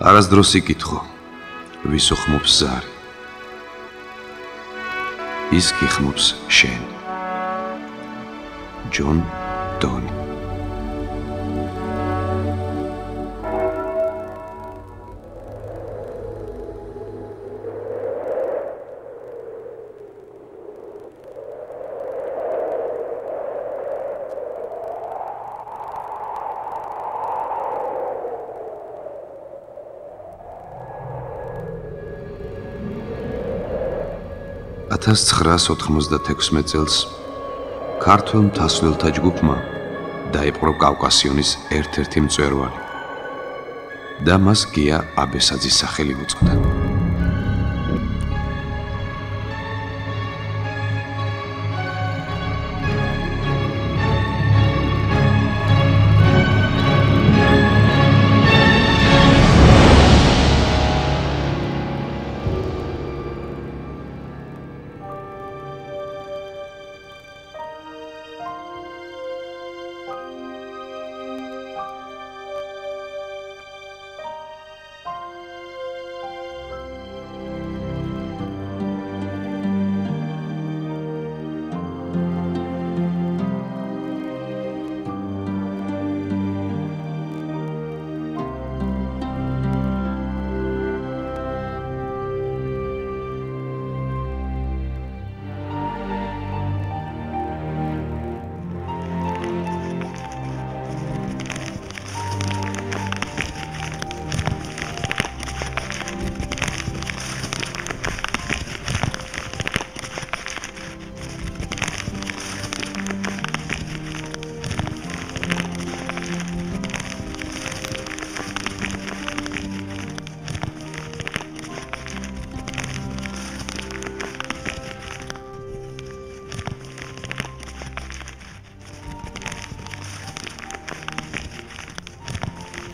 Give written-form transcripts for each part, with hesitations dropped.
არასდროს იკითხო, ვის უხმობს ზარი. ის გიხმობს შენ. ჯონ დონი. ათას 996 წელს ქართველ მთასვლელთა ჯგუფმა დაიპყრო კავკასიონის ერთ-ერთი მწვერვალი და მას გია აბესაძის სახელი უწოდა.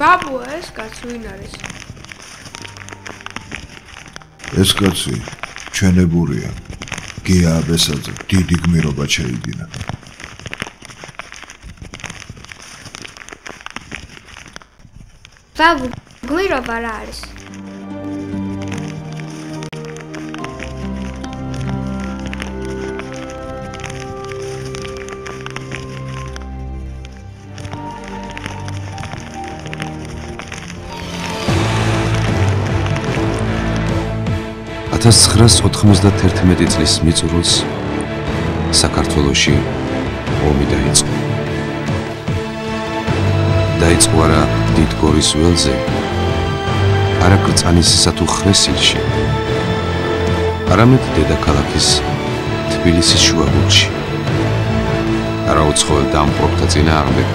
ბაბუ, ეს კაცი ვინ არის? ეს კაცი ჩვენებურია. გია აბესაძე დიდი გმირობა შეიდინა. ბაბუ, გმირობა რა არის? ათას 991 წლის მიწურულს საქართველოში ომი დაიწყო. დაიწყო არა დიდ გორის ველზე, არა კრწანისსა თუ ხრესილში, არამედ დედაქალაქის თბილისის შუაგულში. არა უცხოელ დამპყრობთა წინააღმდეგ,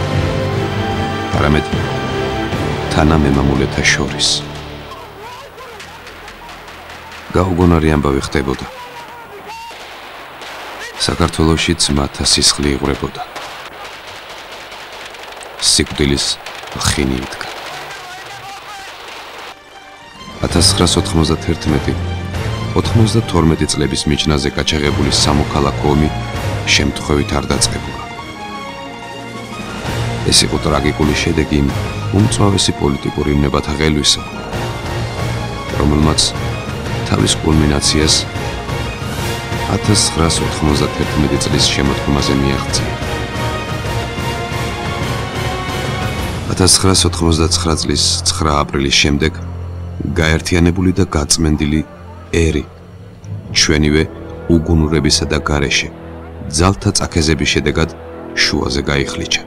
არამედ თანამემამულეთა შორის. გაუგონარი ამბავი ხდებოდა. საქართველოში ძმათა სისხლი იღვრებოდა. სიკვდილის ხინი იდგა. 1991-92 წლების მიჯნაზე გაჩაღებული სამოქალაქო ომი შემთხვევით არ დაწყებულა. ეს იყო ტრაგიკული შედეგი უმწვავესი პოლიტიკური უნებათა ღელვისა, რომელმაც თავის კულმინაციას 1991 წლის შემოდგომაზე მიაღწია. 1999 წლის 9 აპრილის შემდეგ გაერთიანებული და გაწმენდილი ერი ჩვენივე უგუნურებისა და გარეშე ძალთა წაქეზების შედეგად შუაზე გაიხლიჩა.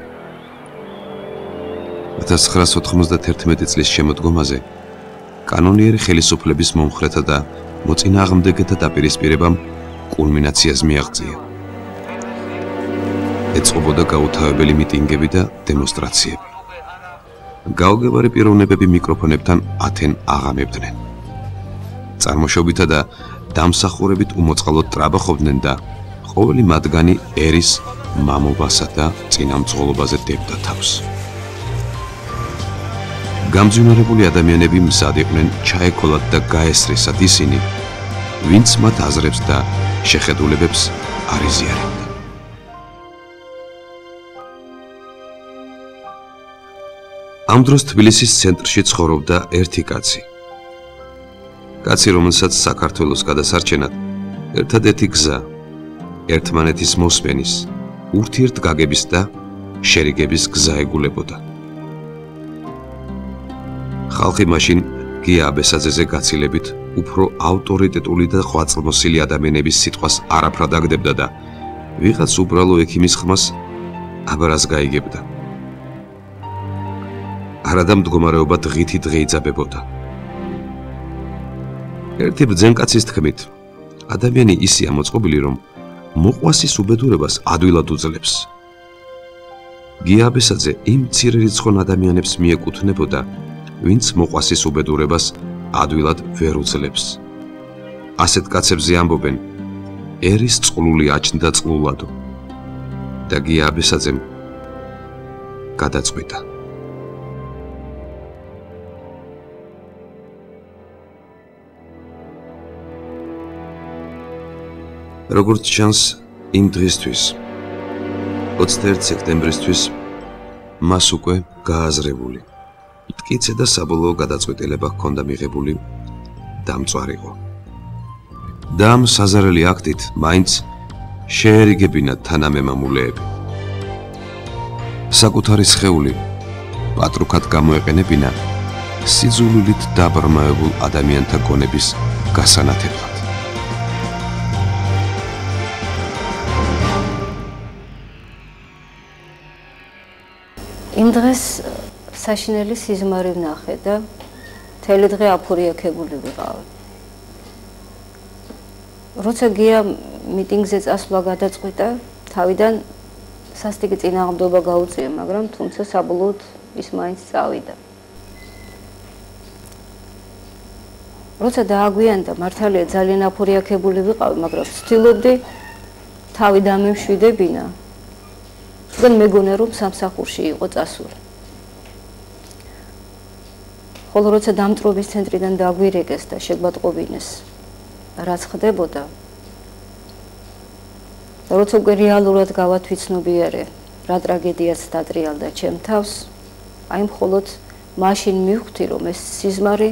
1991 წლის შემოდგომაზე კანონიერი ხელისუფლების მომხრეთა და მოწინააღმდეგეთა დაპირისპირებამ კულმინაციას მიაღწია. ეწყობოდა გაუთავებელი მიტინგები და დემონსტრაციები. გაუგებარი პიროვნებები მიკროფონებთან ათენ აღამებდნენ. წარმოშობითა და დამსახურებით უმოწყალოდ ტრაბახობდნენ და ყოველი მათგანი ერის მამობასა და წინამძღოლობაზე დებდა თავს. გამძვინვარებული ადამიანები მზად იყვნენ ჩაეკოლათ და გაესრესათ ისინი, ვინც მათ აზრებს და შეხედულებებს არ იზიარებდა. ამ დროს თბილისის ცენტრში ცხოვრობდა ერთი კაცი. კაცი, რომელსაც საქართველოს გადასარჩენად ერთადერთი გზა ერთმანეთის მოსმენის, ურთიერთგაგების და შერიგების გზა ეგულებოდა. ხალხი მაშინ გია აბესაძეზე გაცილებით უფრო ავტორიტეტული და ღვაწლმოსილი ადამიანების სიტყვას არაფრად აგდებდა და ვიღაც უბრალო ექიმის ხმას აბარას გაიგებდა. არადა მდგომარეობა დღითი დღე იძაბებოდა. ერთი ბრძენკაცის თქმით, ადამიანი ისეა მოწყობილი, რომ მოყვასის უბედურებას ადვილად უძლებს. გია აბესაძე იმ მცირე რიცხონ ადამიანებს მიეკუთვნებოდა, ვინც მოყვასის უბედურებას ადვილად ვერ უძლებს. ასეთ კაცებზე ამბობენ, ერის წყლული აჩნდა წყლულადო. და გია აბესაძემ გადაწყვიტა. როგორც ჩანს, იმ დღისთვის 21 სექტემბრისთვის მას უკვე გააზრებული მტკიცე და საბოლოო გადაწყვეტილება ჰქონდა მიღებული დამწვარიყო. და ამ საზარელი აქტით მაინც შეერიგებინა თანამემამულეები. საკუთარი სხეული პატრუქად გამოეყენებინა სიძულვილით დაბრმავებულ ადამიანთა გონების გასანათებლად. იმ დღეს საშინელი სიზმარი ვნახე და მთელი დღე აფურიაქებული ვიყავი. როცა გია მიტინგზე წასვლა გადაწყვიტა, თავიდან სასტიკი წინააღმდეგობა გაუწია, მაგრამ თუმცა საბოლოოდ ის მაინც წავიდა. როცა დააგვიანდა, მართალია ძალიან აფურიაქებული ვიყავი, მაგრამ ვცდილობდი თავი დამემშვიდებინა. თუმცა მეგონა რომ სამსახურში იყო წასული. ხოლო როცა დამტვრობის ცენტრიდან დაგვირეკეს და შეგვატყობინეს, რაც ხდებოდა, როცა უკვე რეალურად გავათვიცნობიერე, რა ტრაგედიაც დატრიალდა ჩემ თავს, აი მხოლოდ მაშინ მივხვდი, რომ ეს სიზმარი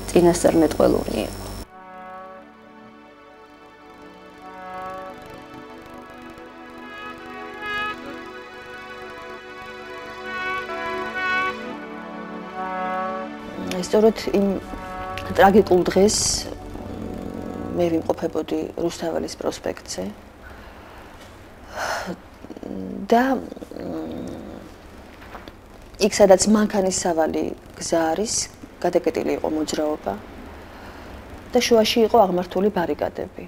წინასწარმეტყველური იყო. სწორედ იმ ტრაგიკულ დღეს მე ვიმყოფებოდი რუსთაველის პროსპექტზე და იქ სადაც მანქანის სავალი გზა არის, გადაკეტილი იყო მოძრაობა და შუაში იყო აღმართული ბარიკადები.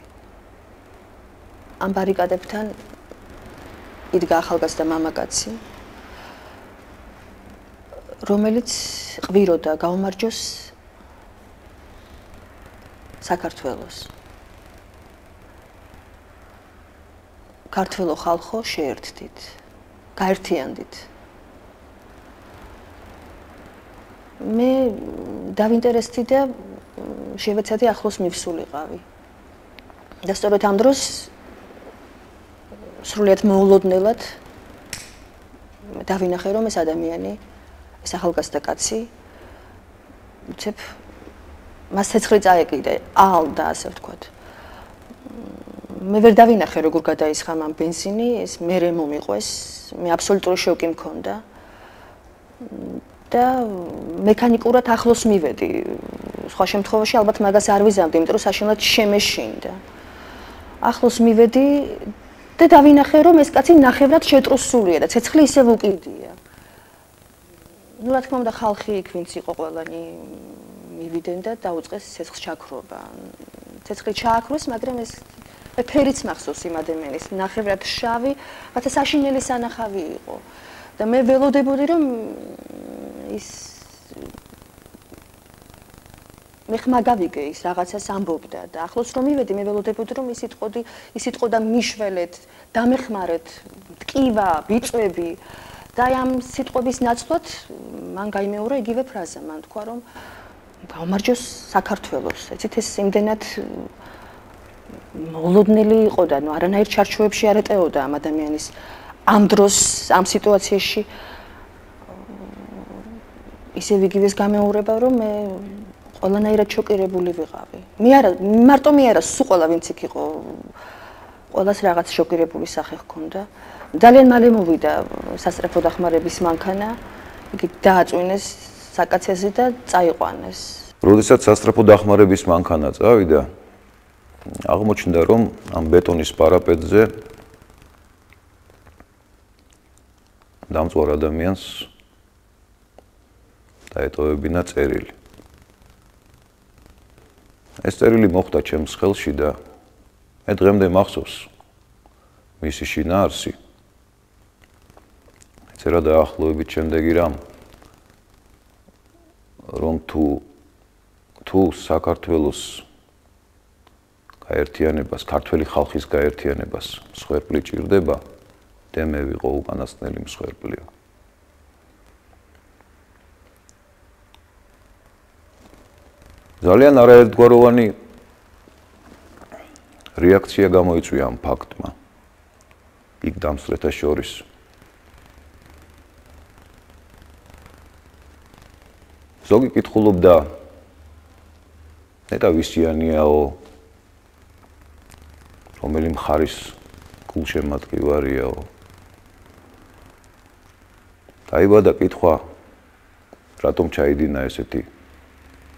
ამ ბარიკადებთან იდგა ახალგაზრდა მამაკაცი, რომელიც ყვიროდა გაუმარჯოს საქართველოს. ქართველო ხალხო, შეერთდით, გაერთიანდით. მე დავინტერესდი და შევეცადი ახლოს მივსულიყავი. და სწორედ ამ დროს სრულიად მოულოდნელად დავინახე, რომ ეს ადამიანი, ეს ახალგაზრდა კაცი, უცებ მას ცეცხლი წაეკიდა, ალდა, ასე ვთქვათ. მე ვერ დავინახე, როგორ გადაისხა მან ბენზინი, ეს მერე მომიყვეს, მე აბსოლუტური შოკი მქონდა. და მექანიკურად ახლოს მივედი. სხვა შემთხვევაში ალბათ მაგას არ ვიზამდი, იმიტომ რომ საშინლად შემეშინდა. ახლოს მივედი და დავინახე, რომ ეს კაცი ნახევრად შეტრუსულია და ცეცხლი ისევ უკიდია. ну, რა თქმა უნდა, ხალხი იქ ვინც იყო ყველანი მივიდნენ და დაუწყეს ცეცხლს ჩაქრობა. ცეცხლი ჩააქროს, მაგრამ ეს ფერიც მახსოვს იმ ადამიანის, ნახევრად შავი, რათა საშინელი სანახავი იყო. და მე ველოდებოდი, რომ ის მე ხმა გავიგე ის რაღაცას ამბობდა და ახლოს რომ მივედი, მე ველოდებოდი, რომ ის იტყოდა მიშველეთ, დამეხმარეთ, ტკივა, ბიწვები და ამ სიტყვების ნაცვლად მან გაიმეორა იგივე ფრაზა, მან თქვა, რომ გაუმარჯოს საქართველოს. ეცით ეს იმდენად მოულოდნელი იყო და არანაირ ჩარჩოებში არ ეტეოდა ამ ადამიანის ამ დროს, ამ სიტუაციაში ისევ იგივეს გამეორება, რომ მე ყველანაირად შოკირებული ვიყავი. მარტო მე არა, სულ ყველა ვინც იქ იყო, ყველას რაღაც შოკირებული სახე ჰქონდა. ძალიან მალე მოვიდა სასწრაფო დახმარების მანქანა, იგი დააწვინეს საკაცეზე და წაიყვანეს. როდესაც სასწრაფო დახმარების მანქანა წავიდა, აღმოჩნდა, რომ ამ ბეტონის პარაპეტზე დამწვარ ადამიანს დაეტოვებინა წერილი. ეს წერილი მოხვდა ჩემს ხელში და მე დღემდე მახსოვს მისი შინაარსი. ეწერა დაახლოებით შემდეგი რამ, რომ თუ საქართველოს გაერთიანებას, ქართველი ხალხის გაერთიანებას მსხვერპლი ჭირდება, და მე ვიყო უკანასკნელი მსხვერპლიო. ძალიან არაერთგვაროვანი რეაქცია გამოიწვია ამ ფაქტმა. იქ დამსწრეთა შორის. ზოგი კითხულობდა, ნეტა ვისიანიაო, რომელი მხარის გულშემატკივარიაო. დაიბადა კითხვა, რატომ ჩაიდინა ესეთი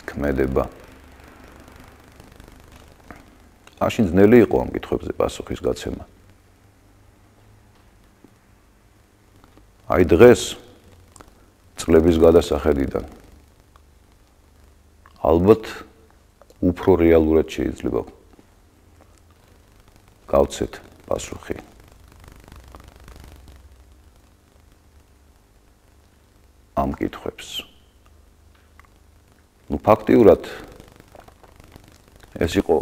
ქმედება. მაშინ ძნელი იყო ამ კითხვებზე პასუხის გაცემა. აი დღეს წლების გადასახედიდან ალბათ უფრო რეალურად შეიძლება გავცეთ პასუხი. ამ კითხვებს. ფაქტიურად ეს იყო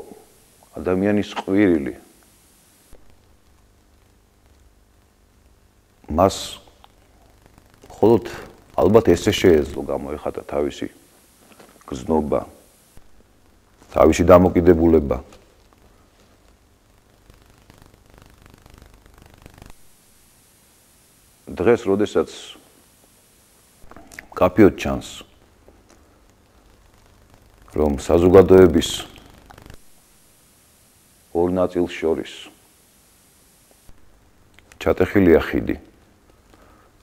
ადამიანის ყვირილი. მას მხოლოდ ალბათ ესე შეეძლო გამოეხატა თავისი გზნობა, თავისი დამოკიდებულება. დღეს, როდესაც კაფეოდ ჩანს, რომ საზოგადოების ორ ნაწილს შორის ჩატეხილია ხიდი,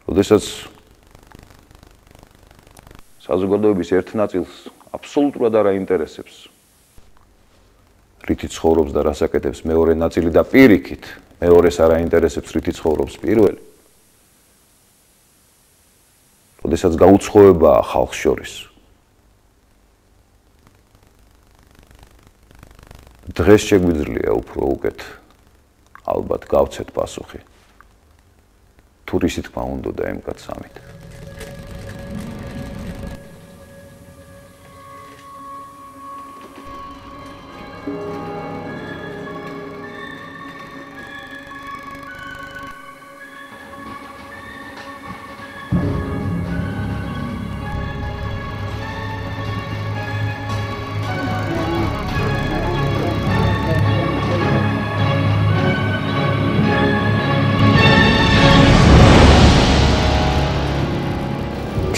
როდესაც საზოგადოების ერთ ნაწილს აბსოლუტურად არ აინტერესებს რითი ცხოვრობს და რას აკეთებს მეორე ნაწილი და პირიქით მეორეს არ აინტერესებს რითი ცხოვრობს პირველი. როდესაც გაუცხოებაა ხალხს შორის. დღეს შეგვიძლია უფრო უკეთ ალბათ გავცეთ პასუხი. თუ რისი თქმა უნდა და იმ კაცამით.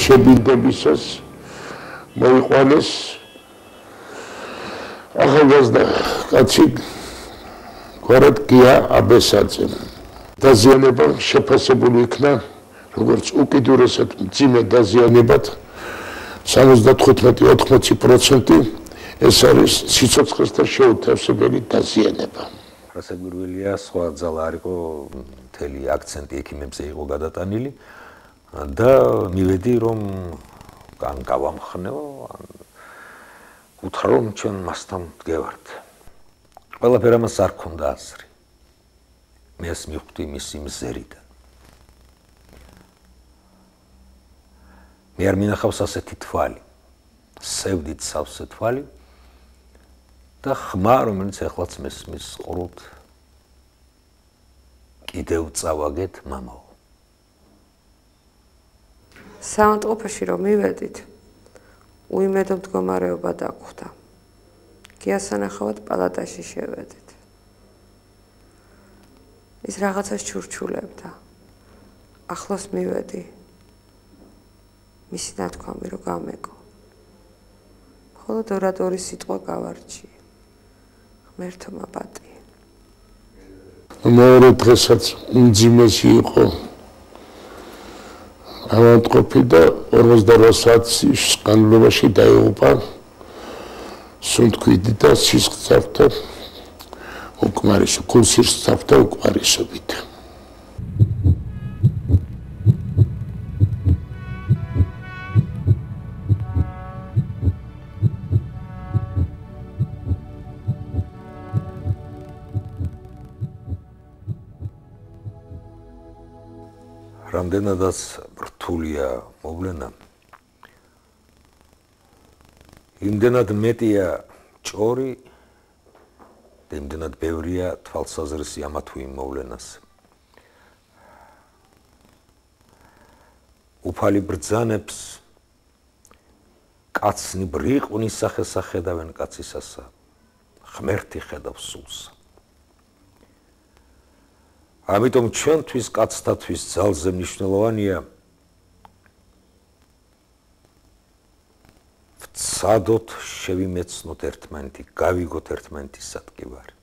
შებინდებისას მოიყვანეს ახალგაზრდა კაცი გვარად გია აბესაძე. დაზიანება შეფასებული იქნა როგორც უკიდურესად მძიმე დაზიანებად 75-80% ეს არის სიცოცხლეს და შეუთავსებელი დაზიანება. რასაკვირველია, სხვა ძალა არ იყო, მთელი აქცენტი ექიმებზე იყო გადატანილი. და მივედი რომ კან გავამხნეო უთხრა რომ ჩვენ მასთან მდგევართ. ყველაფერ ამას არ ქონდა აზრი. მე ეს მივხვდი მისი მზერიდან. მე არ მინახავს ასეთი თვალი. სევდით სავსე თვალი და ხმა რომელიც ახლაც მესმის ყრუთ კიდევ წავაგეთ მამაო. საავადმყოფოში რომ მივედით, უიმედო მდგომარეობა დაგხვდა. გიასანახავად პალატაში შევედით. ის რაღაცას ჩურჩულებდა. ახლოს მივედი. მისი ნათქვამი რომ გამეგო. მხოლოდ ორადორი სიტყვა გავარჩიე. ღმერთმა პატია. მეორე დღესაც უმძიმესი იყო ავადმყოფი და 48 საათის განმავლობაში დაეუფა სუნთქვიდი და სისხლძარღვთა უკმარისო, გულსისხლძარღვთა უკმარისობით. რამდენადაც რთულია მოვლენა, იმდენად მეტია ჭორი და იმდენად ბევრია თვალსაზრისი ამა თუ იმ მოვლენას. უფალი ბრძანებს კაცნი ბრიყვნის სახესა ხედავენ კაცისასა, ღმერთი ხედავს სულსა. ამიტომ ჩვენთვის კაცთათვის ძალზე მნიშვნელოვანია ვცადოთ, შევიმეცნოთ ერთმანეთი, გავიგოთ ერთმანეთის სატკივარი.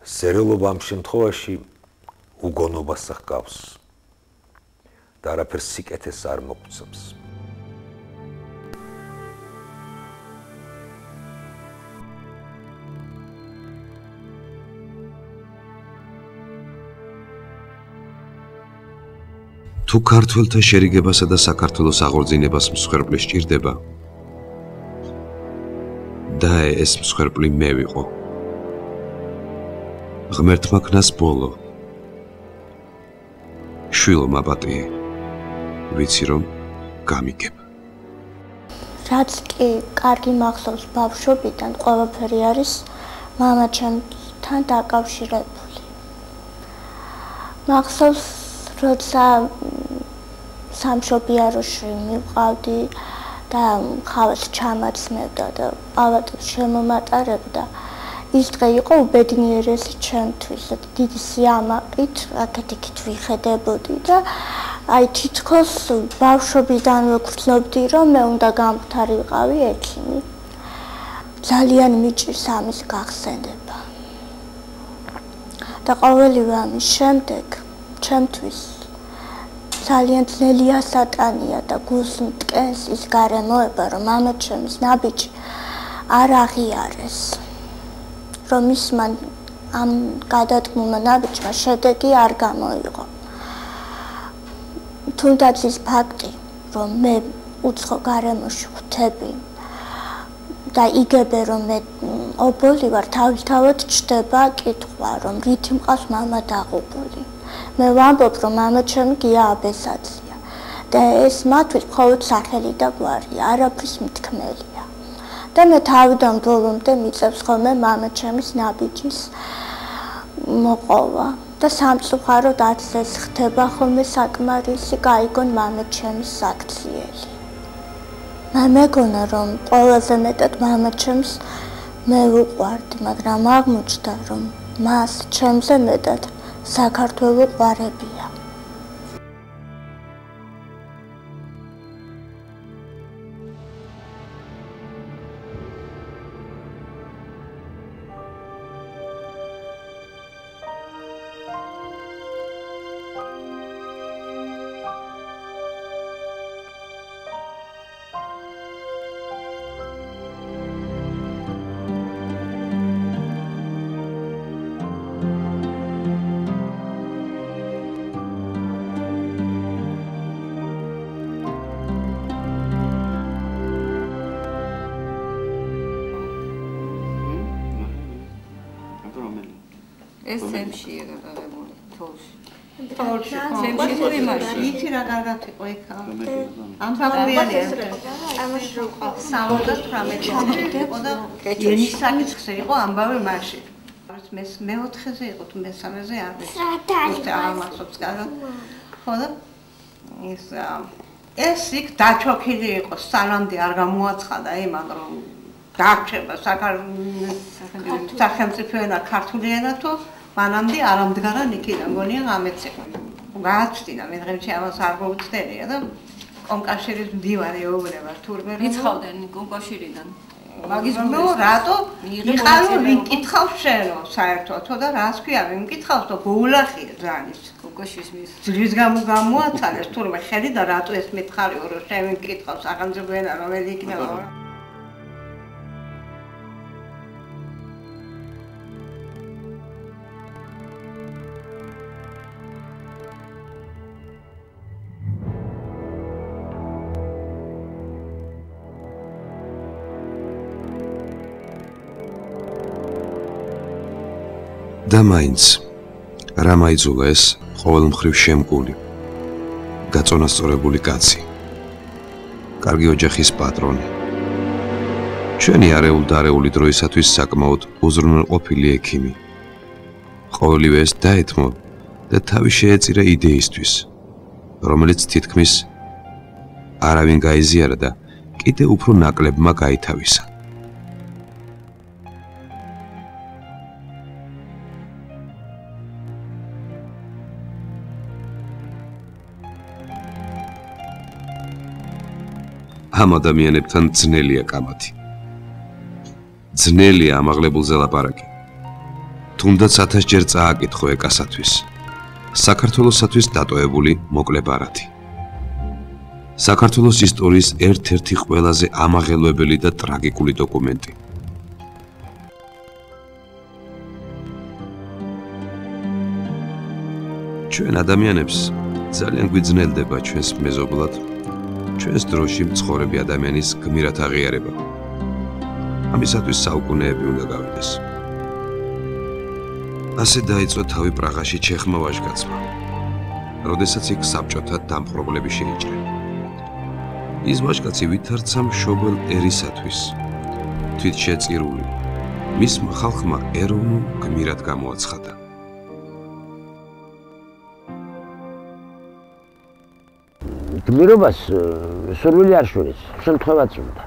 სერელობა ამ შემთხვევაში უგონობას ჰგავს და არაფერს სიკეთეს არ მოგწევს. თუ ქართველთა შერიგებასა და საქართველოს აღორძინებას მსხვერპლი სჭირდება, და ეს მსხვერპლი მე ვიყო. ღმერთმა ქნას ბოლო. შვილო მაპატიე, ვიცი რომ გამიგებ. რაც კი კარგი მახსოვს ბავშვობიდან, ყველაფერი არის მამაჩემთან დაკავშირებული. მახსოვს როცა სამშობიაროში მივყავდი და ხავას ჩამაცმევდა და ავატებს შემომატარებდა, ის დღე იყო უბედნიერესი ჩემთვის. დიდი სიამაყით აქეთ-იქით ვიხედებოდი და აი თითქოს ბავშვობიდან ვექრთლობდი, რომ მე უნდა გამختარიყავი ექიმი. ძალიან მიჭირს ამის გახსენება. და ყოველივე ამის შემდეგ ჩემთვის ძალიან ძნელი ასატანია და გულს მტკენს ის გარემოება, რომ მამაჩემის ნაბიჯი არ აღიარეს, რომ ის მან ამ გადადგმულმა ნაბიჯმა შედეგი არ გამოიღო. თუნდაც ის ფაქტი, რომ მე უცხო გარემოში ხვდები და იგებე, რომ მე ობოლი ვარ, თავისთავად ჩდება კითხვა, რომ რითი მყავს მამა დაღუპული. მე ვამბობ, რომ მამაჩემი გია აბესაძეა და ეს მათთვის მხოლოდ სახელი და გვარია, არაფრის მთქმელია. და მე თავიდან ბოლომდე მიწევს ხოლმე მამაჩემის ნაბიჯის მოყოვა და სამწუხაროდ ათლეს ხდება ხოლმე საკმარისი გაიგონ მამაჩემის საქციელი. მე მეგონა, რომ ყველაზე მეტად მამაჩემს მე ვუყვარდი, მაგრამ აღმოჩნდა, რომ მას ჩემზე მეტად საქართველო ყვარებია. ეს თემშია გადაღებული თოლში. თოლში. იცი რა კარგად იყო იქ. ამ სამყაროა. ამაში რო ყავს 78 იყო და ენის საკითხზე იყო ამბავი მაშინ. მე მეოთხეზე იყო თუ მესამეზე არ ვიცი. არ მახსოვს კარგად. ხო და ეს იქ დაჩოქილი იყო, სანამდე არ გამოაცხადა იმან რომ დარჩება სახელმწიფო ენა ქართული ენა თუ მანამდე არ ამდგარა ნიკი და მგონია ამეც იყო. გააცვლინა მე დღემდე ამას არ მოუწდენია და კომკავშირის მდივანი ეუბნება თურმე რიცხავდნენ კომკავშირიდან მაგის ნუ რატო იყავ ვიკითხავ შენო საერთოდ და რას ქვია ვიმკითხავს და გოულახია ძალის კომკავშირის მის ძრის გამოაცალეს თურმე ხელი და რატო ეს მითხარიო რომ შენ ვიმკითხავს სახელმწიფო ენა რომელი იქნება და მაინც რა მაიძულა ეს ყოველმხრივ შემკული გაწონასწორებული კაცი კარგი ოჯახის პატრონი ჩვენი არეული და არეული დროისათვის საკმაოდ უზრუნველყოფილი ექიმი ყოველივე ეს დაეთმო და თავი შეეწირა იდეისთვის რომელიც თითქმის არავინ გაიზიარა და კიდევ უფრო ნაკლებმა გაითავისა ამ ადამიანებთან ძნელია კამათი. ძნელია ამაღლებულზე ლაპარაკი. თუნდაც 1000 ჯერ წააკითხო ეკასათვის. საქართველოსათვის დატოვებული მოკლე ბარათი. საქართველოს ისტორიის ერთ-ერთი ყველაზე ამაღელვებელი და ტრაგიკული დოკუმენტი. ჩვენ ადამიანებს ძალიან გვიძნელდება ჩვენს მეზობლად ჩვენს დროში მცხოვრები ადამიანის გმირად აღიარება. ამისათვის საუკუნეები უნდა გავიდეს. ასე დაიწყო თავი პრაღაში ჩეხმა ვაჟკაცმა, როდესაც იქ საბჭოთა დამპყრობლები შეიჭრა. ის ვაჟკაცი ვითარცა მშობელ ერისათვის, თვითშეწირული, მისმა ხალხმა ეროვნულ გმირად გამოაცხადა. გმირობას სურვილი არ შორის, შემთხვევაც უნდა.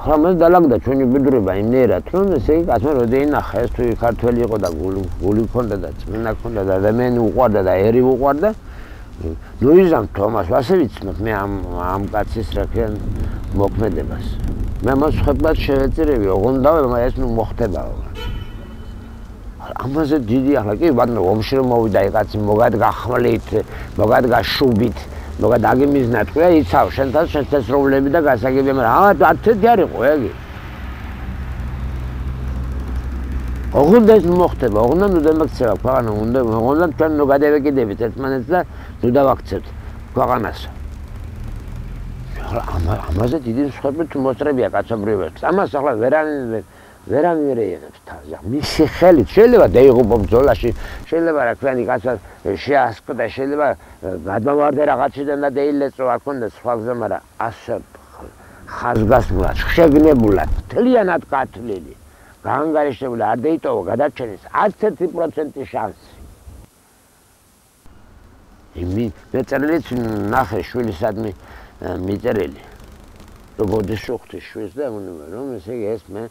ხომ ეს დალაგდა ჩვენი ბედურება იმნაირად, რომ ესე იგი კაცმა როდი ინახა ეს თუ ქართველი იყო და გული ჰქონდა და წმენა ჰქონდა და ადამიანი უყვარდა და ერი უყვარდა, ლუიზამ თომას ასე ვიცნობ მე ამ კაცის რაკენ მოქმედებას. მე მას ხებად შევეწირები, ოღონდ ეს ნუ მოხდებაო. ამაზე დიდი ახლა კი ბატონო ომში რომ მოვიდა კაცი მოგადგა ხმლით, მოგადგა შუბით, მოგადგა მიზნად, ყია იცავ შენთან შენს როლები და გასაგებია, მაგრამ ათეთი არ იყო ეგი. ოღონდ ეს მოხდება, ოღონდ ნუ დამაქცევა ქვეყანა უნდა, ოღონდ ჩვენ ნუ გადავეკიდებით ერთმანეთს და ნუ დავაქცევთ ქვეყანას. ამაზე დიდი მსხვერპლი თუ მოსწრებია კაცობრიობებს. ამას ახლა ვერავინ რეიღებს თავზე. მისი ხელით შეიძლება დაიღუპო ბრძოლაში, შეიძლება რა ქვია კაცს შეასკვდა, შეიძლება გადმოვარდე რაღაციდან და დაილეწო, არ ქონდა სხვა გზა, მაგრამ ასე ხაზგასმულად, შეგნებულად, მთლიანად გათვლილი, გაანგარიშებული არ დაიტოვო გადარჩენის 10% შანსი. მეწერილიც ნახე შვილისადმი მიწერილი. როგორ შუხთი შვილს და რომ ესე იგი ეს მე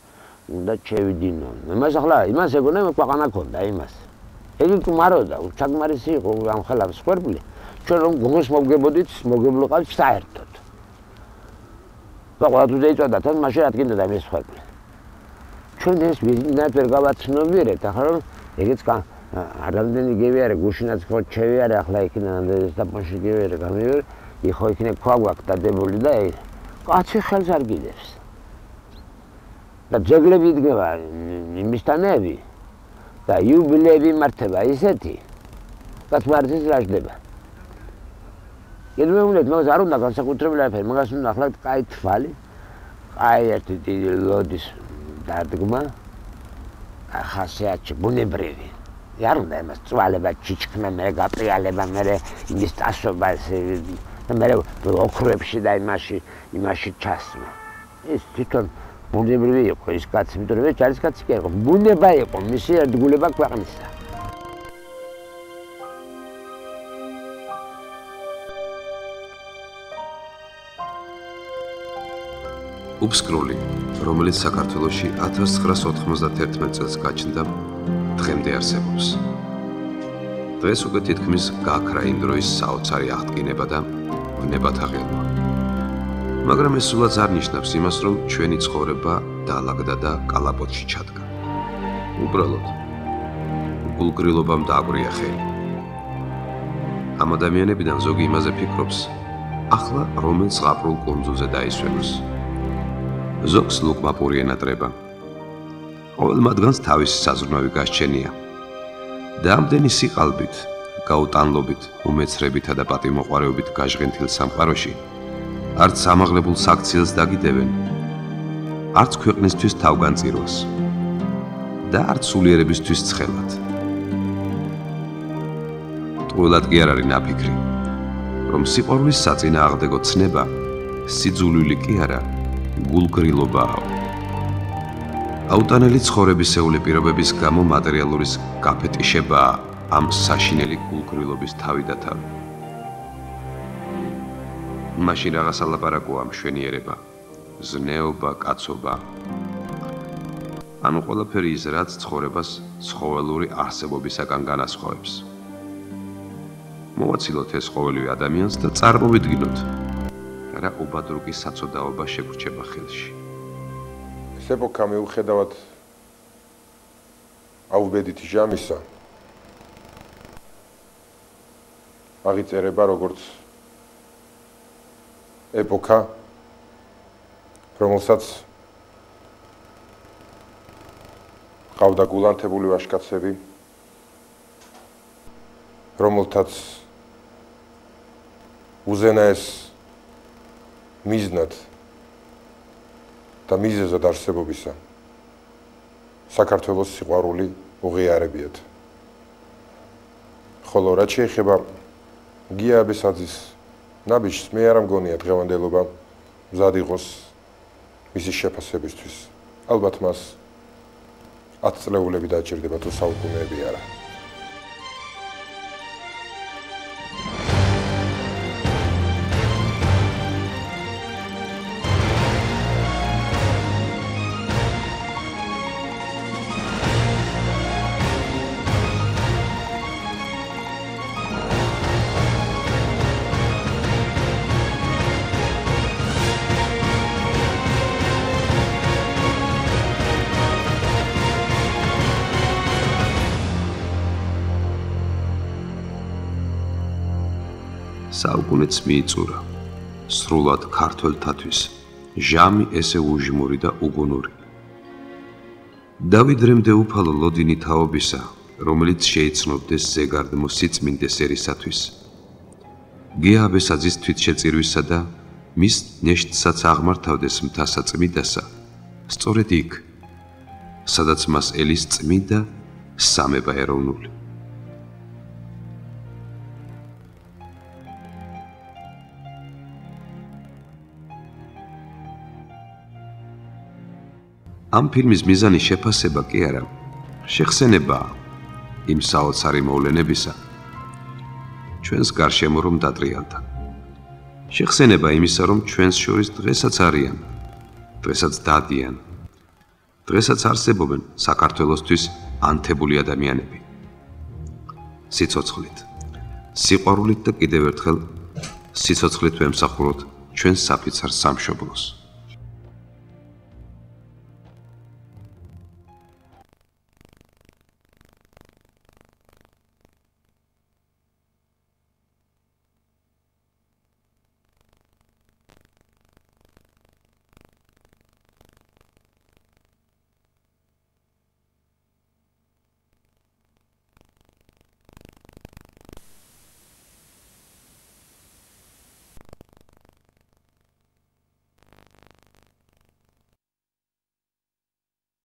უნდა შევიდინო. იმას ახლა იმას ეგონა მე ქვეყანა ქონდა იმას. იგი კუმაროდა, უჩაგმარისი იყო ამ ხელავს სკვერპლი. ჩვენ რომ გომოს მოგებოდით, მოგებლიყავთ საერთოდ. ყველა თუ დაიწოდა თან მაშინ რადგან და მე სკვერპლი. ჩვენ ეს ვიზინად ვერ გავაცნობიერეთ, ახლა რომ ეგეც რამდენი გევიარე, გუშინაც ხო შევიარე, ახლა იქიდან და პონში გევიარე გამივერ, იხო იქნებ ქვაგვაკ დადებული და კაცი ხელს არ გიდებს. და ძეგლები იდგება იმისთანები და იუბილეები მართება ისეთი რაც მარტის რაჟდება. გელმეუნეთ მაგას არ უნდა განსაკუთრებული არაფერი, მაგას უნდა ახლა კაი თვალი, კაი ერთი დიდი ლოდის დადგმა, ხასიათი ბუნებრივი. არ უნდა იმას წვალება, ჩიჩქნა, მე გაპრიალება, მე იმის წასობა და მე ოქროებში და იმაში ჩასმა. ეს თვითონ ბუნებრივი იყო ის კაცი, იმიტომ რომ ჯარისკაცი კი იყო, ბუნება იყო, მისი ერთგულება ქვეყნისა. უბსკრული, რომელიც საქართველოში 1991 წელს გაჩნდა, დღემდე არსებობს. დღეს უკვე თითქმის გაქრა იმ დროის საოცარი აღდგინება და ვნებათა ღელვა. მაგრამ ეს სულაც არ ნიშნავს იმას, რომ ჩვენი ცხოვრება დაალაგდა და კალაპოტში ჩადგა. უბრალოდ გულგრილობამ დააგვრია ხელი. ამ ადამიანებიდან ზოგი იმაზე ფიქრობს, ახლა რომელ ზღაპრულ კუნძულზე დაისვენოს. ზოგს ლუკმაპური ენატრება. ყოველ მათგანს თავისი საზრუნავი გასჩენია. და ამდენი სიყალბით, გაუტანლობით, უმეცრებითა და პატივმოყვარეობით გაჟღენთილ სამყაროში არც ამაღლებულ საქციელს დაგიდებენ, არც ქვეყნისთვის თავგანწირვას და არც სულიერებისთვის ცხელად. ტყუილად კი არ არის ნაფიქრი, რომ სიყვარულის საწინააღმდეგო ცნება სიძულვილი კი არა, გულგრილობაა. აუტანელი ცხოვრებისეული პირობების გამო მატერიალურის გაფეტიშებაა ამ საშინელი გულგრილობის თავი და თავი. მაშინ რაღაც ალაპარაკოა მშვენიერება, ზნეობა, კაცობა. ანუ ყველაფერი ის, რაც ცხოვრებას ცხოველური არსებობისაგან განასხვავებს. მოვაცილოთ ეს ყოველივე ადამიანს და წარმოვიდგინოთ, რა უბადრუკი საწოდაობა შეგვრჩება ხელში. ეს ეპოქა მიუხედავად აუბედითი ჟამისა აღიწერება როგორც ეპოქა, რომელსაც ყავდა გულანთებული ვაჟკაცები, რომელთაც უზენაეს მიზნად და მიზეზად არსებობისა საქართველოს სიყვარული უღიარებიათ. ხოლო რაც შეეხება გია აბესაძის ნაბიჯს, მე არ მგონია დღევანდელობა მზად იყოს მისი შეფასებისთვის. ალბათ მას 10 წლეულები დაჭირდება თუ საუკუნეები არა. საუკუნეც მიიწურა, სრულად ქართველთათვის, ჟამი ესე უჟმური და უგუნური. დავიდრემდე უფალო ლოდინი თაობისა, რომელიც შეიცნობდეს ზეგარდმო სიწმინდეს ერისათვის. გია აბესაძის თვითშეწირვისა და მის ნეშტსაც აღმართავდეს მთასა წმიდასა, სწორედ იქ, სადაც მას ელის წმიდა სამება ეროვნული. ამ ფილმის მიზანი შეფასება კი არა, შეხსენებაა იმ საოცარი მოვლენებისა, ჩვენს გარშემო რომ დატრიალდა. შეხსენება იმისა, რომ ჩვენს შორის დღესაც არიან, დღესაც დადიან, დღესაც არსებობენ საქართველოსთვის ანთებული ადამიანები. სიცოცხლით, სიყვარულით და კიდევ ერთხელ სიცოცხლით ვემსახუროთ ჩვენს საფიცარ სამშობლოს.